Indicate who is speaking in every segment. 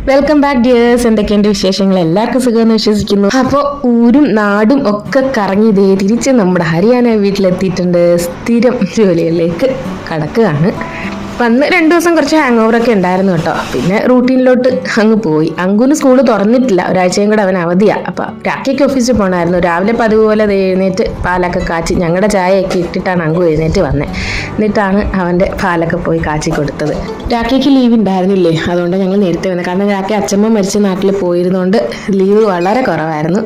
Speaker 1: Welcome back dears. എന്തൊക്കെയുണ്ട് വിശേഷങ്ങൾ? എല്ലാവർക്കും സുഖമെന്ന് വിശ്വസിക്കുന്നു. അപ്പോൾ ഊരും നാടും ഒക്കെ കറങ്ങി ഇതേ തിരിച്ച് നമ്മുടെ ഹരിയാന വീട്ടിലെത്തിയിട്ടുണ്ട്. സ്ഥിരം ജോലികളിലേക്ക് കടക്കുകയാണ്. വന്ന് 2 ദിവസം കുറച്ച് ഹാങ് ഓവറൊക്കെ ഉണ്ടായിരുന്നു കേട്ടോ. പിന്നെ റൂട്ടീനിലോട്ട് അങ്ങ് പോയി. അങ്കുവിന് സ്കൂള് തുറന്നിട്ടില്ല, ഒരാഴ്ചയും കൂടെ അവൻ അവധിയാണ്. അപ്പം രാഖിക്ക് ഓഫീസിൽ പോകണമായിരുന്നു. രാവിലെ പതുപോലെ എഴുന്നേറ്റ് പാലൊക്കെ കാച്ചി ഞങ്ങളുടെ ചായയൊക്കെ ഇട്ടിട്ടാണ് അങ്കു എഴുന്നേറ്റ് വന്നത്. എന്നിട്ടാണ് അവൻ്റെ പാലൊക്കെ പോയി കാച്ചി കൊടുത്തത്. രാഖിക്ക് ലീവ് ഉണ്ടായിരുന്നില്ലേ, അതുകൊണ്ട് ഞങ്ങൾ നേരത്തെ വന്നത്. കാരണം രാഖി അച്ഛമ്മ മരിച്ച നാട്ടിൽ പോയിരുന്നതുകൊണ്ട് ലീവ് വളരെ കുറവായിരുന്നു.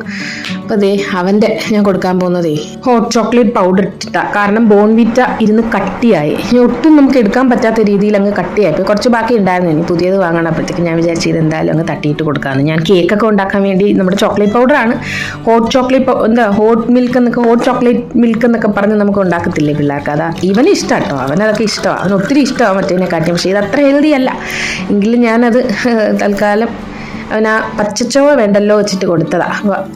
Speaker 1: അപ്പോൾ അവൻ്റെ ഞാൻ കൊടുക്കാൻ പോകുന്നതേ ഹോട്ട് ചോക്ലേറ്റ് പൗഡർ ഇട്ടിട്ടാണ്. കാരണം ബോൺവിറ്റ ഇരുന്ന് കട്ടിയായി, ഒട്ടും നമുക്ക് എടുക്കാൻ പറ്റാത്ത രീതിയിൽ അങ്ങ് കട്ടിയായി. കുറച്ച് ബാക്കി ഉണ്ടായിരുന്നു, ഇനി പുതിയത് വാങ്ങണപ്പോഴത്തേക്ക് ഞാൻ വിചാരിച്ചത് എന്തായാലും അങ്ങ് തട്ടിയിട്ട് കൊടുക്കാമെന്ന്. ഞാൻ കേക്കൊക്കെ ഉണ്ടാക്കാൻ വേണ്ടി നമ്മുടെ ചോക്ലേറ്റ് പൗഡറാണ്. ഹോട്ട് ചോക്ലേറ്റ് ഹോട്ട് മിൽക്ക് എന്നൊക്കെ, ഹോട്ട് ചോക്ലേറ്റ് മിൽക്ക് എന്നൊക്കെ പറഞ്ഞ് നമുക്ക് ഉണ്ടാക്കത്തില്ലേ പിള്ളേർക്ക്. അതാ ഇവന് ഇഷ്ടം കേട്ടോ, അവനതൊക്കെ ഇഷ്ടമാണ്, അവന് ഒത്തിരി ഇഷ്ടമാണ് മറ്റേതിനെക്കാട്ടി. പക്ഷേ ഇത് അത്ര ഹെൽത്തി അല്ല. എങ്കിലും ഞാനത് തൽക്കാലം അവനാ പച്ചച്ചോവ വേണ്ടല്ലോ വെച്ചിട്ട് കൊടുത്തതാ.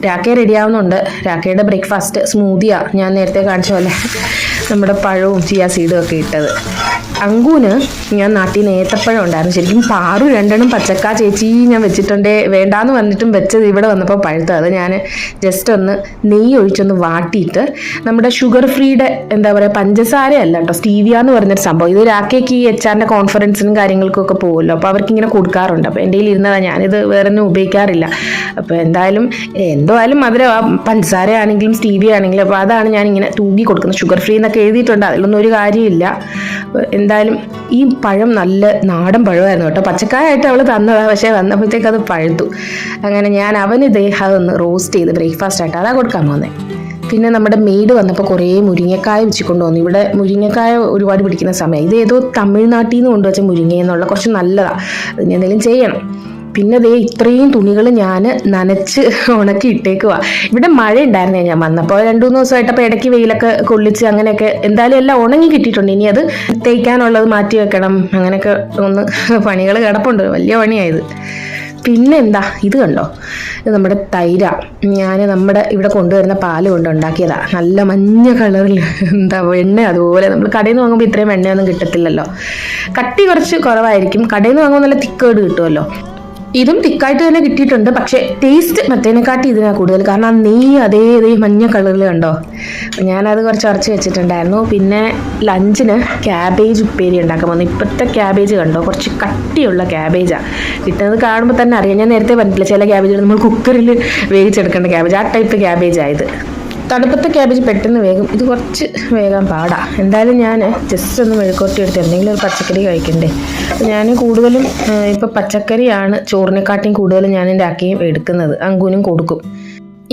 Speaker 1: രാഖയെ റെഡിയാവുന്നുണ്ട്. രാഖയുടെ ബ്രേക്ക്ഫാസ്റ്റ് സ്മൂതിയാണ്, ഞാൻ നേരത്തെ കാണിച്ച പോലെ നമ്മുടെ പഴവും ചിയ സീഡും ഒക്കെ ഇട്ടത്. അങ്കുവിന് ഞാൻ നാട്ടിൽ നിന്ന് ഏത്തപ്പഴം ഉണ്ടായിരുന്നു. ശരിക്കും പാറു 2 പച്ചക്ക ചേച്ചി ഞാൻ വെച്ചിട്ടുണ്ടേ വേണ്ടാന്ന് വന്നിട്ടും വെച്ചത് ഇവിടെ വന്നപ്പോൾ പഴുത്തത്. അത് ഞാൻ ജസ്റ്റ് ഒന്ന് നെയ്യ് ഒഴിച്ചൊന്ന് വാട്ടിയിട്ട് നമ്മുടെ ഷുഗർ ഫ്രീയുടെ എന്താ പറയുക പഞ്ചസാരയല്ല കേട്ടോ, സ്റ്റീവിയ എന്ന് പറഞ്ഞൊരു സംഭവം. ഇത് രാഖയ്ക്ക് ഈ HR കോൺഫറൻസിനും കാര്യങ്ങൾക്കും ഒക്കെ പോകുമല്ലോ, അപ്പോൾ അവർക്കിങ്ങനെ കൊടുക്കാറുണ്ട്. അപ്പോൾ എൻ്റെ കയ്യിൽ ഇരുന്നതാണ്, ഞാനിത് വേറെ ഒന്നും ഉപയോഗിക്കാറില്ല. അപ്പോൾ എന്തായാലും മധുരം പഞ്ചസാര ആണെങ്കിലും സ്റ്റീവിയ ആണെങ്കിലും അപ്പോൾ അതാണ് ഞാനിങ്ങനെ തൂക്കി കൊടുക്കുന്നത്. ഷുഗർ ഫ്രീ എന്നൊക്കെ എഴുതിയിട്ടുണ്ട്, അതിലൊന്നും ഒരു കാര്യമില്ല. എന്തായാലും ഈ പഴം നല്ല നാടൻ പഴമായിരുന്നു കേട്ടോ. പച്ചക്കായായിട്ട് അവൾ തന്നതാണ്, പക്ഷേ വന്നപ്പോഴത്തേക്ക് അത് പഴുത്തു. അങ്ങനെ ഞാൻ അവന് അതൊന്ന് റോസ്റ്റ് ചെയ്ത് ബ്രേക്ക്ഫാസ്റ്റ് ആയിട്ട് അതാ കൊടുക്കാൻ പോകുന്നത്. പിന്നെ നമ്മുടെ മെയ്ഡ് വന്നപ്പോൾ കുറേ മുരിങ്ങക്കായ വെച്ചിക്കൊണ്ട് വന്നു. ഇവിടെ മുരിങ്ങക്കായ ഒരുപാട് പിടിക്കുന്ന സമയം. ഇത് ഏതോ തമിഴ്നാട്ടിൽ നിന്ന് കൊണ്ടുവച്ച മുരിങ്ങയെന്നുള്ള കുറച്ച് നല്ലതാണ്, അതിന് എന്തെങ്കിലും ചെയ്യണം. പിന്നെ ഇത്രയും തുണികൾ ഞാൻ നനച്ച് ഉണക്കി ഇട്ടേക്കുക. ഇവിടെ മഴ ഉണ്ടായിരുന്നേ ഞാൻ വന്നപ്പോൾ 2-3 ദിവസമായിട്ട്. അപ്പോൾ ഇടയ്ക്ക് വെയിലൊക്കെ കൊള്ളിച്ച് അങ്ങനെയൊക്കെ എന്തായാലും എല്ലാം ഉണങ്ങി കിട്ടിയിട്ടുണ്ട്. ഇനി അത് തേക്കാനുള്ളത് മാറ്റി വെക്കണം. അങ്ങനെയൊക്കെ ഒന്ന് പണികൾ കിടപ്പുണ്ട്, വലിയ പണിയായത്. പിന്നെ ഇത് കണ്ടോ, ഇത് നമ്മുടെ തൈര. ഞാൻ നമ്മുടെ ഇവിടെ കൊണ്ടുവരുന്ന പാല് കൊണ്ട് ഉണ്ടാക്കിയതാണ്. നല്ല മഞ്ഞ കളറിൽ എണ്ണ അതുപോലെ. നമ്മൾ കടയിൽ നിന്ന് വാങ്ങുമ്പോൾ ഇത്രയും എണ്ണയൊന്നും കിട്ടത്തില്ലല്ലോ, കട്ടി കുറച്ച് കുറവായിരിക്കും. കടയിൽ നിന്ന് വാങ്ങുമ്പോൾ നല്ല തിക്കേട് കിട്ടുമല്ലോ. ഇതും തിക്കായിട്ട് തന്നെ കിട്ടിയിട്ടുണ്ട്, പക്ഷേ ടേസ്റ്റ് മറ്റേനെക്കാട്ടി ഇതിനാണ് കൂടുതൽ. കാരണം ആ നെയ്യ് അതേ മഞ്ഞ കളറിൽ കണ്ടോ. ഞാനത് കുറച്ച് ഉറച്ച് വെച്ചിട്ടുണ്ടായിരുന്നു. പിന്നെ ലഞ്ചിന് ക്യാബേജ് ഉപ്പേരി ഉണ്ടാക്കാൻ വന്നു. ഇപ്പോഴത്തെ ക്യാബേജ് കണ്ടോ, കുറച്ച് കട്ടിയുള്ള ക്യാബേജാണ് കിട്ടുന്നത്. കാണുമ്പോൾ തന്നെ അറിയാം. ഞാൻ നേരത്തെ പറഞ്ഞിട്ടില്ല, ചില ക്യാബേജുകൾ നമ്മൾ കുക്കറിൽ വേവിച്ചെടുക്കേണ്ട ക്യാബേജ്, ആ ടൈപ്പ് ക്യാബേജായത്. തണുപ്പത്തെ ക്യാബേജ് പെട്ടെന്ന് വേഗം, ഇത് കുറച്ച് വേഗം പാടാണ്. എന്തായാലും ഞാൻ ജസ്റ്റ് ഒന്ന് മെഴുക്കോട്ടി എടുത്ത് എന്തെങ്കിലും ഒരു പച്ചക്കറി കഴിക്കണ്ടേ. ഞാൻ കൂടുതലും ഇപ്പോൾ പച്ചക്കറിയാണ് ചോറിനെക്കാട്ടിയും കൂടുതലും ഞാൻ എൻ്റെ ആക്കിയും എടുക്കുന്നത്, അങ്കുവിനും കൊടുക്കും.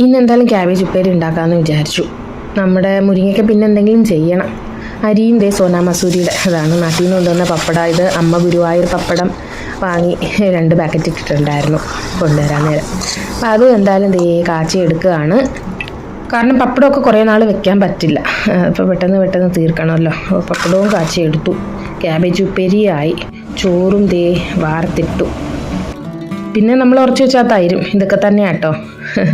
Speaker 1: ഇന്ന് എന്തായാലും ക്യാബേജ് ഉപ്പേരി ഉണ്ടാക്കാമെന്ന് വിചാരിച്ചു. നമ്മുടെ മുരിങ്ങയ്ക്ക് പിന്നെ എന്തെങ്കിലും ചെയ്യണം. അരിയും സോനാ മസൂരിയുടെ അതാണ് നാട്ടിൽ നിന്ന് കൊണ്ടുവന്ന പപ്പട. ഇത് അമ്മ ഗുരുവായൂർ പപ്പടം വാങ്ങി 2 പാക്കറ്റ് ഇട്ടിട്ടുണ്ടായിരുന്നു കൊണ്ടുവരാൻ നേരം. അപ്പോൾ അത് എന്തായാലും കാച്ചി എടുക്കുകയാണ്. കാരണം പപ്പടമൊക്കെ കുറേ നാൾ വെക്കാൻ പറ്റില്ല, അപ്പോൾ പെട്ടെന്ന് തീർക്കണമല്ലോ. പപ്പടവും കാച്ചി എടുത്തു. ക്യാബേജ് ഉപ്പേരിയായി. ചോറും വാർത്തിട്ടു. പിന്നെ നമ്മൾ ഉറച്ചു വെച്ചാൽ തൈരും ഇതൊക്കെ തന്നെയാണ് കേട്ടോ.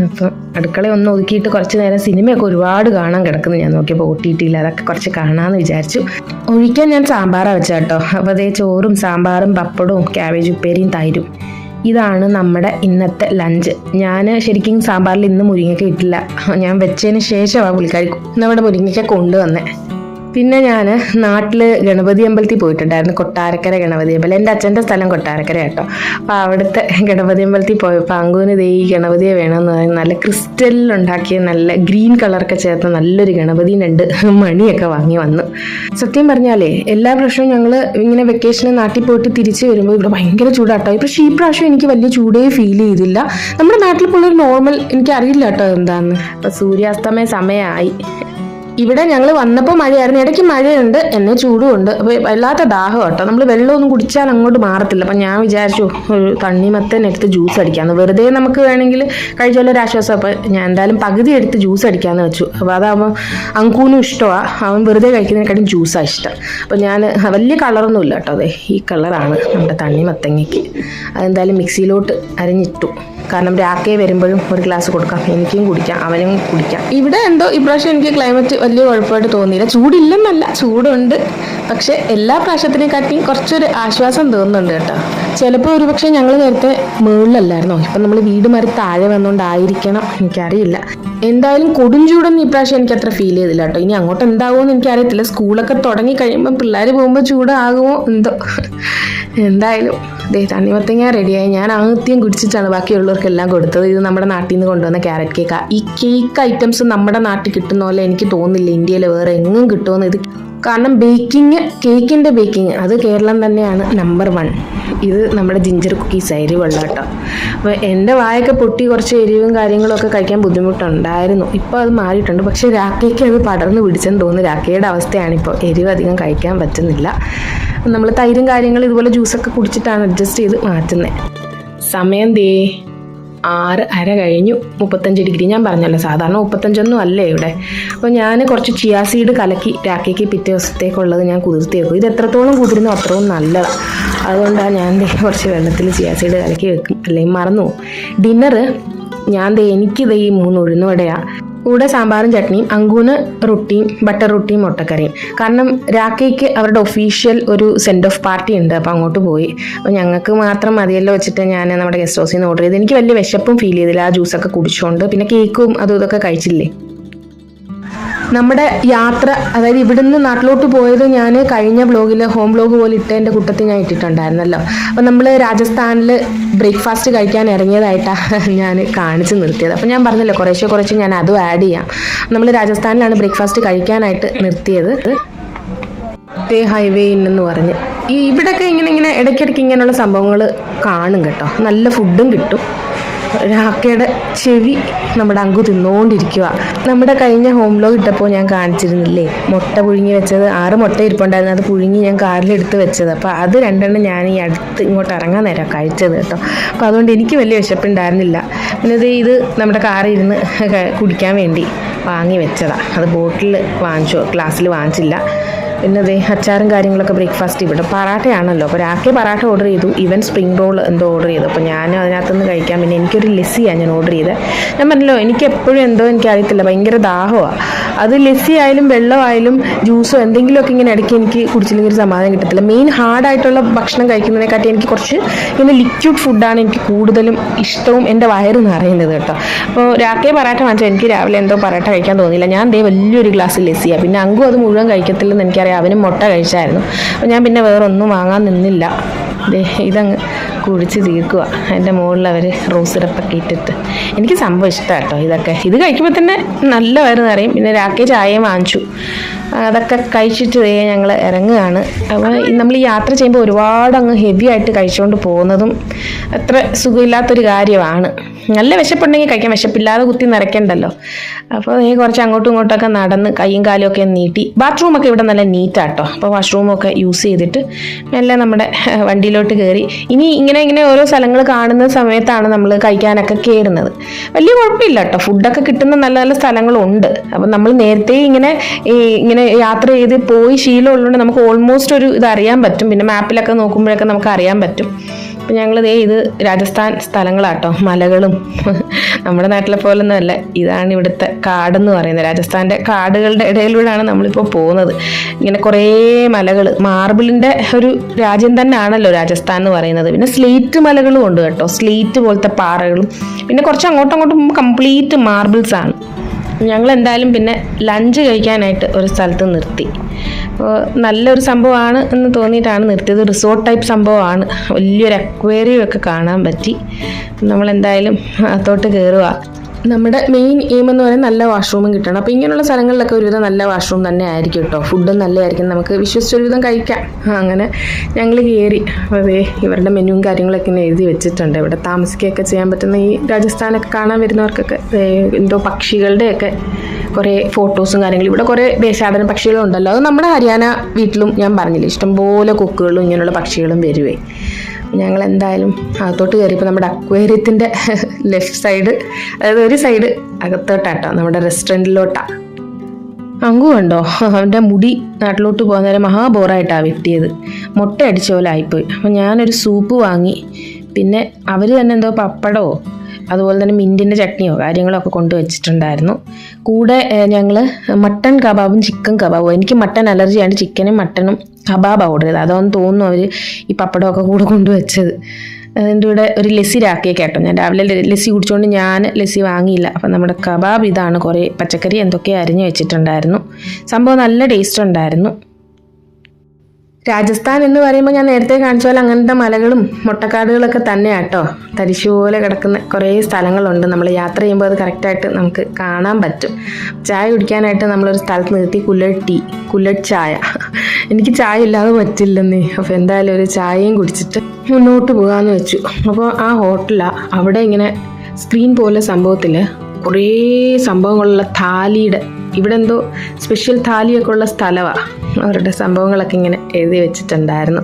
Speaker 1: അപ്പം അടുക്കള ഒന്ന് ഒതുക്കിയിട്ട് കുറച്ച് നേരം സിനിമയൊക്കെ ഒരുപാട് കാണാൻ കിടക്കുന്നു. ഞാൻ നോക്കിയപ്പോൾ ഒട്ടിയിട്ടില്ല, അതൊക്കെ കുറച്ച് കാണാമെന്ന് വിചാരിച്ചു. ഒഴിക്കാൻ ഞാൻ സാമ്പാറാണ് വെച്ചാൽ കേട്ടോ. അപ്പോൾ ചോറും സാമ്പാറും പപ്പടവും ക്യാബേജ് ഉപ്പേരിയും തൈരും, ഇതാണ് നമ്മുടെ ഇന്നത്തെ ലഞ്ച്. ഞാൻ ശരിക്കും സാമ്പാറിൽ ഇന്ന് മുരിങ്ങയ്ക്ക ഇട്ടില്ല, ഞാൻ വെച്ചതിന് ശേഷമാണ് പുള്ളിക്കാരി നമ്മുടെ മുരിങ്ങയ്ക്ക കൊണ്ടുവന്നേ. പിന്നെ ഞാൻ നാട്ടിൽ ഗണപതി അമ്പലത്തിൽ പോയിട്ടുണ്ടായിരുന്നു, കൊട്ടാരക്കര ഗണപതി അമ്പലം. എൻ്റെ അച്ഛൻ്റെ സ്ഥലം കൊട്ടാരക്കര കേട്ടോ. അപ്പോൾ അവിടുത്തെ ഗണപതി അമ്പലത്തിൽ പോയപ്പോൾ അങ്കുവിന് ഈ ഗണപതിയെ വേണമെന്ന് പറഞ്ഞ് നല്ല ക്രിസ്റ്റലിലുണ്ടാക്കിയ നല്ല ഗ്രീൻ കളറൊക്കെ ചേർത്ത് നല്ലൊരു ഗണപതിനുണ്ട് മണിയൊക്കെ വാങ്ങി വന്നു. സത്യം പറഞ്ഞാലേ എല്ലാ പ്രാവശ്യവും ഞങ്ങൾ ഇങ്ങനെ വെക്കേഷന് നാട്ടിൽ പോയിട്ട് തിരിച്ച് വരുമ്പോൾ ഇവിടെ ഭയങ്കര ചൂടാട്ടോ. പക്ഷേ ഈ പ്രാവശ്യം എനിക്ക് വലിയ ചൂടേ ഫീൽ ചെയ്തില്ല. നമ്മുടെ നാട്ടിൽ പോലൊരു നോർമൽ എനിക്കറിയില്ല കേട്ടോ എന്താന്ന്. അപ്പോൾ സൂര്യാസ്തമയ സമയമായി. ഇവിടെ ഞങ്ങൾ വന്നപ്പോൾ മഴയായിരുന്നു, ഇടയ്ക്ക് മഴയുണ്ട്, എന്നെ ചൂടുമുണ്ട്. അപ്പോൾ വല്ലാത്ത ദാഹം കേട്ടോ. നമ്മൾ വെള്ളമൊന്നും കുടിച്ചാൽ അങ്ങോട്ട് മാറത്തില്ല. അപ്പം ഞാൻ വിചാരിച്ചു ഒരു തണ്ണിമത്തൻ എടുത്ത് ജ്യൂസ് അടിക്കാമെന്ന്. വെറുതെ നമുക്ക് വേണമെങ്കിൽ കഴിച്ചാലൊരു ആശ്വാസം. അപ്പോൾ ഞാൻ എന്തായാലും പകുതി എടുത്ത് ജ്യൂസ് അടിക്കാമെന്ന് വെച്ചു. അപ്പോൾ അതാകുമ്പോൾ അങ്കൂനും ഇഷ്ടമാണ്, അവൻ വെറുതെ കഴിക്കുന്നതിനെക്കാട്ടും ജ്യൂസാണ് ഇഷ്ടം. അപ്പോൾ ഞാൻ വലിയ കളറൊന്നുമില്ല കേട്ടോ, അതെ ഈ കളറാണ് നമ്മുടെ തണ്ണിമത്തങ്ങയ്ക്ക്. അതെന്തായാലും മിക്സിയിലോട്ട് അരിഞ്ഞിട്ടു. കാരണം രാഖയെ വരുമ്പോഴും ഒരു ഗ്ലാസ് കൊടുക്കാം, എനിക്കും കുടിക്കാം, അവനും കുടിക്കാം. ഇവിടെ ഇപ്രാവശ്യം എനിക്ക് ക്ലൈമറ്റ് വലിയ കുഴപ്പമായിട്ട് തോന്നിയില്ല. ചൂടില്ലെന്നല്ല, ചൂടുണ്ട്. പക്ഷെ എല്ലാ പ്രാവശ്യത്തിനെക്കാട്ടിയും കുറച്ചൊരു ആശ്വാസം തോന്നുന്നുണ്ട് കേട്ടോ. ചിലപ്പോൾ ഒരുപക്ഷെ ഞങ്ങൾ നേരത്തെ മുകളിലല്ലായിരുന്നോ, ഇപ്പം നമ്മൾ വീട് മാറി താഴെ വന്നുകൊണ്ടായിരിക്കണം, എനിക്കറിയില്ല. എന്തായാലും കൊടുംചൂടൊന്നും ഇപ്രാവശ്യം എനിക്ക് അത്ര ഫീൽ ചെയ്തില്ല കേട്ടോ. ഇനി അങ്ങോട്ട് എന്താകുമോ എനിക്കറിയത്തില്ല. സ്കൂളൊക്കെ തുടങ്ങി കഴിയുമ്പോൾ പിള്ളേർ പോകുമ്പോൾ ചൂടാകുമോ എന്തോ. എന്തായാലും തണ്ണിമത്തങ്ങ റെഡിയായി. ഞാൻ ആദ്യം കുടിച്ചിട്ടാണ് ബാക്കിയുള്ളവർക്കെല്ലാം കൊടുത്തത്. ഇത് നമ്മുടെ നാട്ടിൽ നിന്ന് കൊണ്ടുവന്ന ക്യാരറ്റ് കേക്കാണ്. ഈ കേക്ക് ഐറ്റംസ് നമ്മുടെ നാട്ടിൽ കിട്ടുന്ന പോലെ എനിക്ക് തോന്നുന്നില്ല ഇന്ത്യയിൽ വേറെ എങ്ങും കിട്ടുമെന്ന്. ഇത് കാരണം കേക്കിൻ്റെ ബേക്കിങ് അത് കേരളം തന്നെയാണ് നമ്പർ 1. ഇത് നമ്മുടെ ജിഞ്ചർ കുക്കീസ് എരിവുള്ള കേട്ടോ. അപ്പോൾ എൻ്റെ വായൊക്കെ പൊട്ടി കുറച്ച് എരിവും കാര്യങ്ങളൊക്കെ കഴിക്കാൻ ബുദ്ധിമുട്ടുണ്ടായിരുന്നു. ഇപ്പോൾ അത് മാറിയിട്ടുണ്ട്. പക്ഷേ രാക്കയ്ക്ക് അത് പടർന്ന് പിടിച്ചെന്ന് തോന്നുന്നു. രാക്കയുടെ അവസ്ഥയാണിപ്പോൾ, എരിവ് അധികം കഴിക്കാൻ പറ്റുന്നില്ല. നമ്മൾ തൈരും കാര്യങ്ങളും ഇതുപോലെ ജ്യൂസൊക്കെ കുടിച്ചിട്ടാണ് അഡ്ജസ്റ്റ് ചെയ്ത് മാറ്റുന്നത്. സമയം 6:30 കഴിഞ്ഞു. 35 ഡിഗ്രി ഞാൻ പറഞ്ഞല്ലോ, സാധാരണ 35 അല്ലേ ഇവിടെ. അപ്പോൾ ഞാൻ കുറച്ച് ചിയാ സീഡ് കലക്കി രാക്കയ്ക്ക് പിറ്റേ ദിവസത്തേക്കുള്ളത് ഞാൻ കുതിർത്തി വെക്കും. ഇത് എത്രത്തോളം കുതിരുന്നോ അത്രയും നല്ലതാണ്. അതുകൊണ്ടാണ് ഞാൻ കുറച്ച് വെള്ളത്തിൽ ചിയാ സീഡ് കലക്കി വെക്കും, അല്ലെങ്കിൽ മറന്നു പോകും. ഡിന്നറ് എനിക്കിത് ഈ 3 ഉഴുന്നുവടയാണ്. കൂടെ സാമ്പാറും ചട്നിയും, അങ്കൂന് റൊട്ടിയും ബട്ടർ റൊട്ടിയും മുട്ടക്കറിയും. കാരണം രാക്കയ്ക്ക് അവരുടെ ഒഫീഷ്യൽ ഒരു സെൻഡ് ഓഫ് പാർട്ടി ഉണ്ട്, അപ്പോൾ അങ്ങോട്ട് പോയി. അപ്പോൾ ഞങ്ങൾക്ക് മാത്രം മതിയല്ലോ വെച്ചിട്ട് ഞാൻ നമ്മുടെ ഗസ്റ്റ് ഹൗസിൽ നിന്ന് ഓർഡർ ചെയ്ത്. എനിക്ക് വലിയ വിശപ്പും ഫീൽ ചെയ്തില്ല ആ ജ്യൂസൊക്കെ കുടിച്ചുകൊണ്ട്. പിന്നെ കേക്കും അതും ഇതൊക്കെ കഴിച്ചില്ലേ. നമ്മുടെ യാത്ര, അതായത് ഇവിടുന്ന് നാട്ടിലോട്ട് പോയത് ഞാൻ കഴിഞ്ഞ ബ്ലോഗിൽ ഹോം ബ്ലോഗ് പോലെ ഇട്ടതിൻ്റെ കൂട്ടത്തിൽ ഞാൻ ഇട്ടിട്ടുണ്ടായിരുന്നല്ലോ. അപ്പോൾ നമ്മൾ രാജസ്ഥാനിൽ ബ്രേക്ക്ഫാസ്റ്റ് കഴിക്കാൻ ഇറങ്ങിയതായിട്ടാണ് ഞാൻ കാണിച്ച് നിർത്തിയത്. അപ്പോൾ ഞാൻ പറഞ്ഞല്ലോ കുറേശ്ശെ ഞാൻ അതും ആഡ് ചെയ്യാം. നമ്മൾ രാജസ്ഥാനിലാണ് ബ്രേക്ക്ഫാസ്റ്റ് കഴിക്കാനായിട്ട് നിർത്തിയത്. ഹൈവേ എന്ന് പറഞ്ഞ് ഇവിടെയൊക്കെ ഇങ്ങനെ ഇടയ്ക്കിടയ്ക്ക് ഇങ്ങനെയുള്ള സംഭവങ്ങൾ കാണും കേട്ടോ. നല്ല ഫുഡും കിട്ടും. രാക്കയുടെ ചെവി നമ്മുടെ അങ്കു തിന്നുകൊണ്ടിരിക്കുക. നമ്മുടെ കഴിഞ്ഞ ഹോം വ്ലോഗ് ഇട്ടപ്പോൾ ഞാൻ കാണിച്ചിരുന്നില്ലേ, മുട്ട പുഴുങ്ങി വെച്ചത്. 6 മുട്ട ഇരിപ്പുണ്ടായിരുന്നു, അത് പുഴുങ്ങി ഞാൻ കാറിലെടുത്ത് വെച്ചത്. അപ്പോൾ അത് 2 ഞാൻ ഈ അടുത്ത് ഇങ്ങോട്ട് ഇറങ്ങാൻ നേരം കഴിച്ചത് കേട്ടോ. അപ്പോൾ അതുകൊണ്ട് എനിക്ക് വലിയ വിശപ്പുണ്ടായിരുന്നില്ല. പിന്നെ ഇത് നമ്മുടെ കാറിൽ ഇരുന്ന് കുടിക്കാൻ വേണ്ടി വാങ്ങി വെച്ചതാണ്. അത് ബോട്ടിൽ വാങ്ങിച്ചു, ഗ്ലാസ്സിൽ വാങ്ങിച്ചില്ല. പിന്നെ അച്ചാറും കാര്യങ്ങളൊക്കെ ബ്രേക്ക്ഫാസ്റ്റ് ഇവിടെ പറാട്ടയാണല്ലോ. അപ്പോൾ രാത്രി പറാട്ട ഓർഡർ ചെയ്തു, ഈവൻ സ്പ്രിംഗ് റോൾ എന്തോ ഓർഡർ ചെയ്തു. അപ്പോൾ ഞാൻ അതിനകത്തുനിന്ന് കഴിക്കാൻ, പിന്നെ എനിക്കൊരു ലസ്സിയാണ് ഞാൻ ഓർഡർ ചെയ്തത്. ഞാൻ പറഞ്ഞല്ലോ എനിക്ക് എപ്പോഴും എന്തോ എനിക്കറിയത്തില്ല, ഭയങ്കര ദാഹമാണ്. അത് ലസ്സി ആയാലും വെള്ളമായാലും ജ്യൂസോ എന്തെങ്കിലുമൊക്കെ ഇങ്ങനെ ഇടയ്ക്ക് എനിക്ക് കുടിച്ചില്ലെങ്കിൽ ഒരു സമാധാനം കിട്ടത്തില്ല. മെയിൻ ഹാർഡായിട്ടുള്ള ഭക്ഷണം കഴിക്കുന്നതിനെക്കാട്ടി എനിക്ക് കുറച്ച് ഇങ്ങനെ ലിക്വിഡ് ഫുഡാണ് എനിക്ക് കൂടുതലും ഇഷ്ടവും, എൻ്റെ വയറ് നിറയുന്നത് കേട്ടോ. അപ്പോൾ രാത്രി പറാട്ട വാങ്ങിച്ചാൽ എനിക്ക് രാവിലെ എന്തോ പറാട്ട കഴിക്കാൻ തോന്നിയില്ല. ഞാൻ വലിയൊരു ഗ്ലാസ് ലസ്സിയാണ്. പിന്നെ അങ്കും അത് മുഴുവൻ കഴിക്കത്തില്ലെന്ന് എനിക്കറിയാം, അവനും മുട്ട കഴിച്ചായിരുന്നു. അപ്പോൾ ഞാൻ പിന്നെ വേറെ ഒന്നും വാങ്ങാൻ നിന്നില്ല. ഇതങ്ങ് കുടിച്ച് തീർക്കുക. എൻ്റെ മുകളിൽ അവർ റോസ് സിറപ്പൊക്കെ ഇട്ടിട്ട്. എനിക്ക് സംഭവം ഇഷ്ടമാണ് കേട്ടോ ഇതൊക്കെ. ഇത് കഴിക്കുമ്പോൾ തന്നെ നല്ല വയറ് നിറയും. പിന്നെ രാക്കേ ചായയും വാങ്ങിച്ചു. അതൊക്കെ കഴിച്ചിട്ട് ഞങ്ങൾ ഇറങ്ങുകയാണ്. അപ്പോൾ നമ്മൾ ഈ യാത്ര ചെയ്യുമ്പോൾ ഒരുപാട് അങ്ങ് ഹെവി ആയിട്ട് കഴിച്ചുകൊണ്ട് പോകുന്നതും അത്ര സുഖമില്ലാത്തൊരു കാര്യമാണ്. നല്ല വിശപ്പുണ്ടെങ്കിൽ കഴിക്കാം, വിശപ്പില്ലാതെ കുത്തി നിറയ്ക്കണ്ടല്ലോ. അപ്പോൾ കുറച്ച് അങ്ങോട്ടും ഇങ്ങോട്ടൊക്കെ നടന്ന് കൈയും കാലും ഒക്കെ നീട്ടി. ബാത്റൂമൊക്കെ ഇവിടെ നല്ല നീറ്റാട്ടോ. അപ്പോൾ വാഷ്റൂമൊക്കെ യൂസ് ചെയ്തിട്ട് മെല്ലെ നമ്മുടെ വണ്ടിയിലോട്ട് കയറി. ഇനി ഇങ്ങനെ ഓരോ സ്ഥലങ്ങൾ കാണുന്ന സമയത്താണ് നമ്മൾ കഴിക്കാനൊക്കെ കയറുന്നത്. വലിയ കുഴപ്പമില്ല കേട്ടോ, ഫുഡൊക്കെ കിട്ടുന്ന നല്ല നല്ല സ്ഥലങ്ങളുണ്ട്. അപ്പം നമ്മൾ നേരത്തെ ഇങ്ങനെ യാത്ര ചെയ്ത് പോയി ശീലമുള്ളതുകൊണ്ട് നമുക്ക് ഓൾമോസ്റ്റ് ഒരു ഇത് അറിയാൻ പറ്റും. പിന്നെ മാപ്പിലൊക്കെ നോക്കുമ്പോഴൊക്കെ നമുക്ക് അറിയാൻ പറ്റും. അപ്പം ഞങ്ങൾ ഇത് രാജസ്ഥാൻ സ്ഥലങ്ങളാട്ടോ, മലകളും നമ്മുടെ നാട്ടിലെ പോലൊന്നും അല്ല. ഇതാണ് ഇവിടുത്തെ കാടെന്ന് പറയുന്നത്. രാജസ്ഥാൻ്റെ കാടുകളുടെ ഇടയിലൂടെയാണ് നമ്മളിപ്പോൾ പോകുന്നത്. ഇങ്ങനെ കുറേ മലകൾ, മാർബിളിൻ്റെ ഒരു രാജ്യം തന്നെയാണല്ലോ രാജസ്ഥാൻ എന്ന് പറയുന്നത്. പിന്നെ സ്ലേറ്റ് മലകളും ഉണ്ട് കേട്ടോ, സ്ലേറ്റ് പോലത്തെ പാറകളും. പിന്നെ കുറച്ച് അങ്ങോട്ടും കംപ്ലീറ്റ് മാർബിൾസ് ആണ്. ഞങ്ങൾ എന്തായാലും പിന്നെ ലഞ്ച് കഴിക്കാനായിട്ട് ഒരു സ്ഥലത്ത് നിർത്തി. അപ്പോൾ നല്ലൊരു സംഭവമാണ് എന്ന് തോന്നിയിട്ടാണ് നിർത്തിയത്. റിസോർട്ട് ടൈപ്പ് സംഭവമാണ്. വലിയൊരു അക്വേറിയം ഒക്കെ കാണാൻ പറ്റി. നമ്മളെന്തായാലും അകത്തോട്ട് കയറുക. നമ്മുടെ മെയിൻ എയിം എന്ന് പറയുന്നത് നല്ല വാഷ്റൂമും കിട്ടണം. അപ്പോൾ ഇങ്ങനെയുള്ള സ്ഥലങ്ങളിലൊക്കെ ഒരുവിധം നല്ല വാഷ്റൂം തന്നെ ആയിരിക്കും കേട്ടോ. ഫുഡും നല്ലതായിരിക്കും, നമുക്ക് വിശ്വസിച്ചൊരുവിധം കഴിക്കാം. അങ്ങനെ ഞങ്ങൾ കയറി. അതേ ഇവരുടെ മെനുവും കാര്യങ്ങളൊക്കെ ഇങ്ങനെ എഴുതി വെച്ചിട്ടുണ്ട്. ഇവിടെ താമസിക്കുകയൊക്കെ ചെയ്യാൻ പറ്റുന്ന ഈ രാജസ്ഥാനൊക്കെ കാണാൻ വരുന്നവർക്കൊക്കെ എന്തോ പക്ഷികളുടെയൊക്കെ കുറേ ഫോട്ടോസും കാര്യങ്ങളും. ഇവിടെ കുറേ ദേശാടന പക്ഷികളും ഉണ്ടല്ലോ. അത് നമ്മുടെ ഹരിയാന വീട്ടിലും ഞാൻ പറഞ്ഞില്ലേ, ഇഷ്ടംപോലെ കൊക്കുകളും ഇങ്ങനെയുള്ള പക്ഷികളും വരുവേ. ഞങ്ങൾ എന്തായാലും അകത്തോട്ട് കയറിയപ്പോൾ നമ്മുടെ അക്വേറിയത്തിൻ്റെ ലെഫ്റ്റ് സൈഡ്, അതായത് ഒരു സൈഡ് അകത്തോട്ടാട്ടോ, നമ്മുടെ റെസ്റ്റോറൻറ്റിലോട്ടാണ്. അങ്കു കണ്ടോ, അവൻ്റെ മുടി നാട്ടിലോട്ട് പോകുന്ന നേരം മഹാബോറായിട്ടാണ് വെട്ടിയത്. മുട്ട അടിച്ച പോലെ ആയിപ്പോയി. അപ്പം ഞാനൊരു സൂപ്പ് വാങ്ങി. പിന്നെ അവർ തന്നെ എന്തോ പപ്പടമോ അതുപോലെ തന്നെ മിൻറ്റിൻ്റെ ചട്നിയോ കാര്യങ്ങളോ ഒക്കെ കൊണ്ടുവച്ചിട്ടുണ്ടായിരുന്നു. കൂടെ ഞങ്ങൾ മട്ടൺ കബാബും ചിക്കൻ കബാബും, എനിക്ക് മട്ടൺ അലർജിയാണ്, ചിക്കനും മട്ടണും കബാബാണ് ഓർഡർ ചെയ്തത്. അതൊന്നും തോന്നുന്നു അവർ ഈ പപ്പടമൊക്കെ കൂടെ കൊണ്ടുവച്ചത്. അതിൻ്റെ കൂടെ ഒരു ലസ്സി രാക്കിയൊക്കെ കേട്ടോ. ഞാൻ രാവിലെ ലസ്സി കുടിച്ചുകൊണ്ട് ഞാൻ ലസ്സി വാങ്ങിയില്ല. അപ്പം നമ്മുടെ കബാബ് ഇതാണ്. കുറേ പച്ചക്കറി എന്തൊക്കെയോ അരിഞ്ഞു വെച്ചിട്ടുണ്ടായിരുന്നു. സംഭവം നല്ല ടേസ്റ്റ് ഉണ്ടായിരുന്നു. രാജസ്ഥാൻ എന്ന് പറയുമ്പോൾ ഞാൻ നേരത്തെ കാണിച്ച പോലെ അങ്ങനത്തെ മലകളും മൊട്ടക്കാടുകളൊക്കെ തന്നെയാട്ടോ. തരിശു പോലെ കിടക്കുന്ന കുറേ സ്ഥലങ്ങളുണ്ട്. നമ്മൾ യാത്ര ചെയ്യുമ്പോൾ അത് കറക്റ്റായിട്ട് നമുക്ക് കാണാൻ പറ്റും. ചായ കുടിക്കാനായിട്ട് നമ്മളൊരു സ്ഥലത്ത് നിർത്തി കുല്ലട്ട് ചായ. എനിക്ക് ചായ ഇല്ലാതെ പറ്റില്ലെന്നേ. അപ്പോൾ എന്തായാലും ഒരു ചായയും കുടിച്ചിട്ട് മുന്നോട്ട് പോകാമെന്ന് വെച്ചു. അപ്പോൾ ആ ഹോട്ടലാണ്. അവിടെ ഇങ്ങനെ സ്ക്രീൻ പോലെ സംഭവത്തിൽ കുറേ സംഭവങ്ങളുള്ള താലിയുടെ, ഇവിടെ എന്തോ സ്പെഷ്യൽ താലിയൊക്കെ ഉള്ള സ്ഥലമാണ്. അവരുടെ സംഭവങ്ങളൊക്കെ ഇങ്ങനെ എഴുതി വെച്ചിട്ടുണ്ടായിരുന്നു.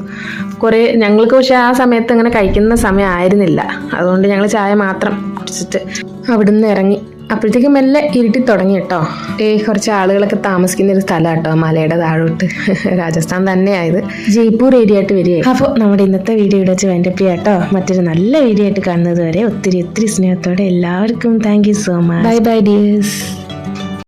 Speaker 1: കുറേ ഞങ്ങൾക്ക് പക്ഷേ ആ സമയത്ത് അങ്ങനെ കഴിക്കുന്ന സമയം ആയിരുന്നില്ല. അതുകൊണ്ട് ഞങ്ങൾ ചായ മാത്രം കുടിച്ചിട്ട് അവിടുന്ന് ഇറങ്ങി. അപ്പോഴത്തേക്കും മെല്ലെ ഇരുട്ടി തുടങ്ങി കേട്ടോ. കുറച്ച് ആളുകളൊക്കെ താമസിക്കുന്ന ഒരു സ്ഥലം കേട്ടോ, മലയുടെ താഴോട്ട്. രാജസ്ഥാൻ തന്നെയായത്, ജയ്പൂർ ഏരിയ ആയിട്ട് വരികയായി. അപ്പോൾ നമ്മുടെ ഇന്നത്തെ വീഡിയോ ഇവിടെ വെച്ച് വൈൻഡപ്പ് ചെയ്യാം കേട്ടോ. മറ്റൊരു നല്ല വീഡിയോ ആയിട്ട് കാണുന്നത് വരെ ഒത്തിരി സ്നേഹത്തോടെ എല്ലാവർക്കും thank you so much. Bye bye dears.